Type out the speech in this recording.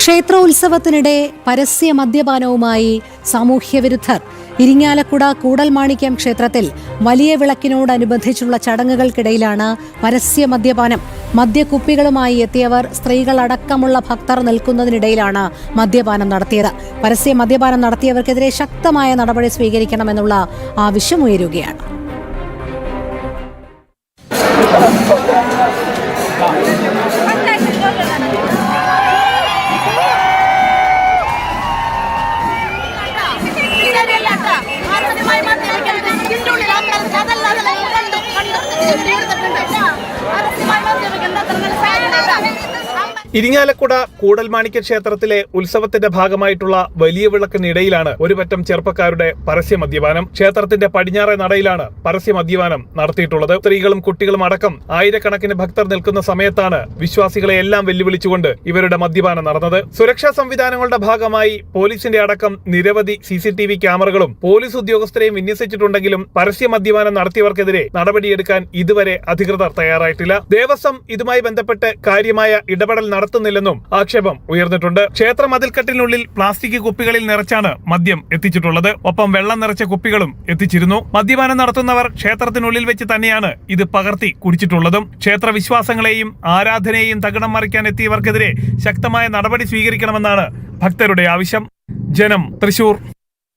ക്ഷേത്രോത്സവത്തിനിടെ പരസ്യ മദ്യപാനവുമായി സാമൂഹ്യവിരുദ്ധർ. ഇരിങ്ങാലക്കുട കൂടൽമാണിക്യം ക്ഷേത്രത്തിൽ വലിയ വിളക്കിനോടനുബന്ധിച്ചുള്ള ചടങ്ങുകൾക്കിടയിലാണ് പരസ്യ മദ്യപാനം. മദ്യക്കുപ്പികളുമായി എത്തിയവർ സ്ത്രീകളടക്കമുള്ള ഭക്തർ നിൽക്കുന്നതിനിടയിലാണ് മദ്യപാനം നടത്തിയത്. പരസ്യ മദ്യപാനം നടത്തിയവർക്കെതിരെ ശക്തമായ നടപടി സ്വീകരിക്കണമെന്നുള്ള ആവശ്യമുയരുകയാണ്. ഇരിങ്ങാലക്കുട കൂടൽമാണിക്യ ക്ഷേത്രത്തിലെ ഉത്സവത്തിന്റെ ഭാഗമായിട്ടുള്ള വലിയ വിളക്കിനിടയിലാണ് ഒരുപറ്റം ചെറുപ്പക്കാരുടെ പരസ്യ മദ്യപാനം. ക്ഷേത്രത്തിന്റെ പടിഞ്ഞാറേ നടയിലാണ് പരസ്യ മദ്യപാനം നടത്തിയിട്ടുള്ളത്. സ്ത്രീകളും കുട്ടികളും അടക്കം ആയിരക്കണക്കിന് ഭക്തർ നിൽക്കുന്ന സമയത്താണ് വിശ്വാസികളെ എല്ലാം വെല്ലുവിളിച്ചുകൊണ്ട് ഇവരുടെ മദ്യപാനം നടന്നത്. സുരക്ഷാ സംവിധാനങ്ങളുടെ ഭാഗമായി പോലീസിന്റെ അടക്കം നിരവധി CCTV ക്യാമറകളും പോലീസ് ഉദ്യോഗസ്ഥരെയും വിന്യസിച്ചിട്ടുണ്ടെങ്കിലും പരസ്യ മദ്യപാനം നടത്തിയവർക്കെതിരെ നടപടിയെടുക്കാൻ ഇതുവരെ അധികൃതർ തയ്യാറായിട്ടില്ല. ദേവസ്വം ഇതുമായി ബന്ധപ്പെട്ട് കാര്യമായ ഇടപെടൽ നടത്തുന്നില്ലെന്നും ആക്ഷേപം ഉയർന്നിട്ടുണ്ട്. ക്ഷേത്ര മതിൽക്കെട്ടിനുള്ളിൽ പ്ലാസ്റ്റിക് കുപ്പികളിൽ നിറച്ചാണ് മദ്യം എത്തിച്ചിട്ടുള്ളത്. ഒപ്പം വെള്ളം നിറച്ച കുപ്പികളും എത്തിച്ചിരുന്നു. മദ്യപാനം നടത്തുന്നവർ ക്ഷേത്രത്തിനുള്ളിൽ വെച്ച് തന്നെയാണ് ഇത് പകർത്തി കുടിച്ചിട്ടുള്ളതും. ക്ഷേത്ര വിശ്വാസങ്ങളെയും ആരാധനയെയും തകിടം മറിക്കാൻ എത്തിയവർക്കെതിരെ ശക്തമായ നടപടി സ്വീകരിക്കണമെന്നാണ് ഭക്തരുടെ ആവശ്യം. ജനം, തൃശൂർ.